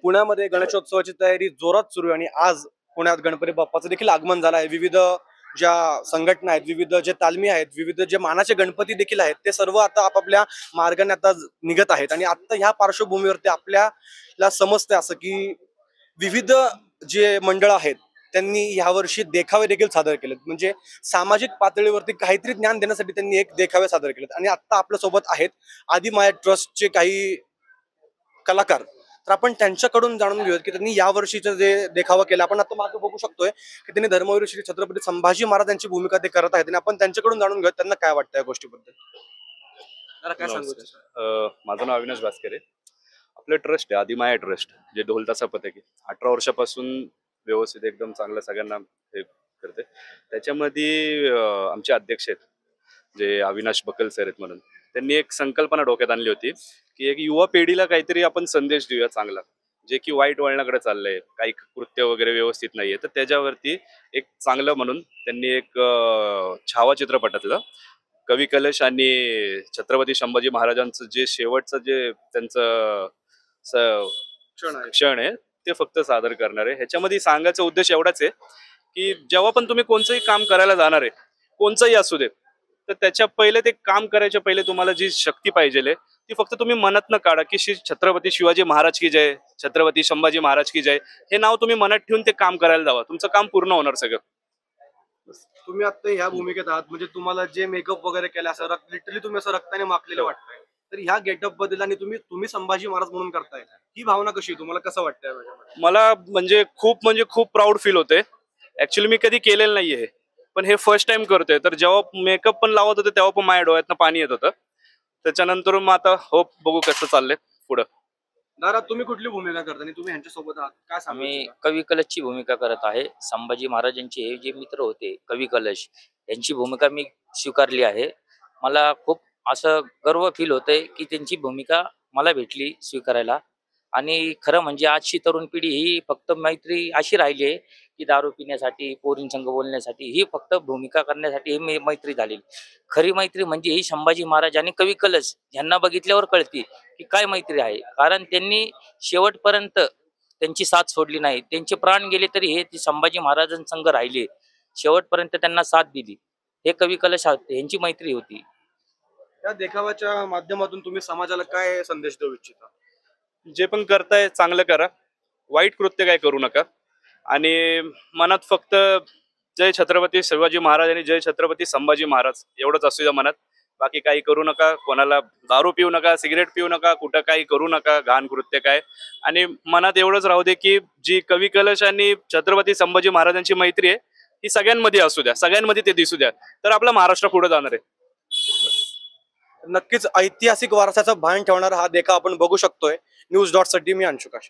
पुण्यामध्ये गणेशोत्सवाची तयारी जोरात सुरू आहे आणि आज पुण्यात गणपती बाप्पाचं देखील आगमन झालं आहे। विविध ज्या संघटना आहेत, विविध जे तालमी आहेत, विविध जे मानाचे गणपती देखील आहेत, ते सर्व आता आपापल्या मार्गाने आता निघत आहेत। आणि आता ह्या पार्श्वभूमीवरती आपल्याला समजते असं की विविध जे मंडळ आहेत त्यांनी यावर्षी देखावे देखील सादर केलेत। म्हणजे सामाजिक पातळीवरती काहीतरी ज्ञान देण्यासाठी त्यांनी एक देखावे सादर केलेत। आणि आता आपल्या सोबत आहेत आदिमाया ट्रस्टचे काही कलाकार, तर आपण त्यांच्याकडून जाणून घेऊयात की त्यांनी या वर्षीचं जे देखावा केला। आपण आता मागे बघू शकतोय की त्यांनी धर्मवीर श्री छत्रपती संभाजी महाराजांची भूमिका ते करत आहेत आणि आपण त्यांच्याकडून जाणून घेऊयात त्यांना काय वाटतं या गोष्टीबद्दल। जरा काय सांगू इच्छिता? माझं नाव अविनाश भास्कर आहे। आपलं ट्रस्ट आहे आदिमाया ट्रस्ट, जे ढोल ताशा पथक आहे। 18 वर्षापासून व्यवस्थित एकदम चांगलं सगळ्यांना हे करते। त्याच्यामध्ये आमचे अध्यक्ष आहेत जे अविनाश बकल सर आहेत म्हणून, त्यांनी एक संकल्पना डोक्यात आणली होती की एक युवा पिढीला काहीतरी आपण संदेश देऊया चांगला, जे की वाईट वळणाकडे चाललंय, काही कृत्य वगैरे व्यवस्थित नाहीये, तर त्याच्यावरती एक चांगलं म्हणून त्यांनी एक छावा चित्रपटातलं कवी कलश आणि छत्रपती संभाजी महाराजांचं जे शेवटचं जे त्यांचं क्षण आहे ते फक्त सादर करणार आहे। ह्याच्यामध्ये सांगायचा उद्देश एवढाच आहे की जेव्हा पण तुम्ही कोणतंही काम करायला जाणार आहे, कोणचंही असू दे, तर त्याच्या पहिले ते काम करायच्या पहिले तुम्हाला जी शक्ती पाहिजे ती फक्त तुम्ही मनात न काढा की श्री छत्रपती शिवाजी महाराज की जय, छत्रपती संभाजी महाराज की जय, हे नाव तुम्ही मनात ठेवून ते काम करायला जावा, तुमचं काम पूर्ण होणार सगळं। तुम्ही आता ह्या भूमिकेत आहात, म्हणजे तुम्हाला जे मेकअप वगैरे केलं असं लिटरली तुम्ही असं रक्ताने माखलेलं वाटतंय, तर ह्या गेटअप बद्दल आणि तुम्ही संभाजी महाराज म्हणून करताय, ही भावना कशी आहे? तुम्हाला कसं वाटतंय? मला म्हणजे खूप प्राऊड फील होते। ऍक्च्युली मी कधी केलेलं नाहीये, पण हे फर्स्ट टाइम करतोय। तर जेव्हा मेकअप पण लावत होते तेव्हा पण माझ्या डोळ्यातनं पाणी येत होतं। त्याच्यानंतर मग आता होप बघू कसं चाललंय पुढं। दादा, तुम्ही कुठली भूमिका करता आणि तुम्ही ह्यांच्यासोबत आहात, काय सांगू आम्ही इच्छिता? कवी कलशची भूमिका करत आहे। संभाजी महाराजांचे हे जे मित्र होते कवी कलश, यांची भूमिका मी स्वीकारली आहे। मला खूप असं गर्व फील होतंय की त्यांची भूमिका मला भेटली स्वीकारायला। आणि खरं म्हणजे आजची तरुण पिढी ही फक्त मैत्री अशी राहिली आहे की दारू पिण्यासाठी, पोरींसंग बोलण्यासाठी, ही फक्त भूमिका करण्यासाठी ही मैत्री झालेली। खरी मैत्री म्हणजे ही संभाजी महाराज आणि कवी कलश यांना बघितल्यावर कळते की काय मैत्री आहे। कारण त्यांनी शेवटपर्यंत त्यांची साथ सोडली नाही, त्यांचे प्राण गेले तरी हे संभाजी महाराजांसंग राहिले, शेवटपर्यंत त्यांना साथ दिली। हे कवी कलश यांची मैत्री होती। या देखावाच्या माध्यमातून तुम्ही समाजाला काय संदेश देऊ इच्छिता? जे पण करताय चांगलं करा, वाईट कृत्य काय करू नका, आणि मनात फक्त जय छत्रपती शिवाजी महाराज आणि जय छत्रपती संभाजी महाराज एवढंच असू द्या मनात। बाकी काही करू नका, कोणाला दारू पिऊ नका, सिगरेट पिऊ नका, कुठं काही करू नका घाण कृत्य काय। आणि मनात एवढंच राहू दे की जी कवी कलश आणि छत्रपती संभाजी महाराजांची मैत्री आहे ही सगळ्यांमध्ये असू द्या, सगळ्यांमध्ये ते दिसू द्या, तर आपला महाराष्ट्र पुढे जाणार आहे। नक्कीच ऐतिहासिक वारसाचं भान ठेवणारा हा देखावा आपण बघू शकतोय। न्यूज.साठी मी अंशुकाश।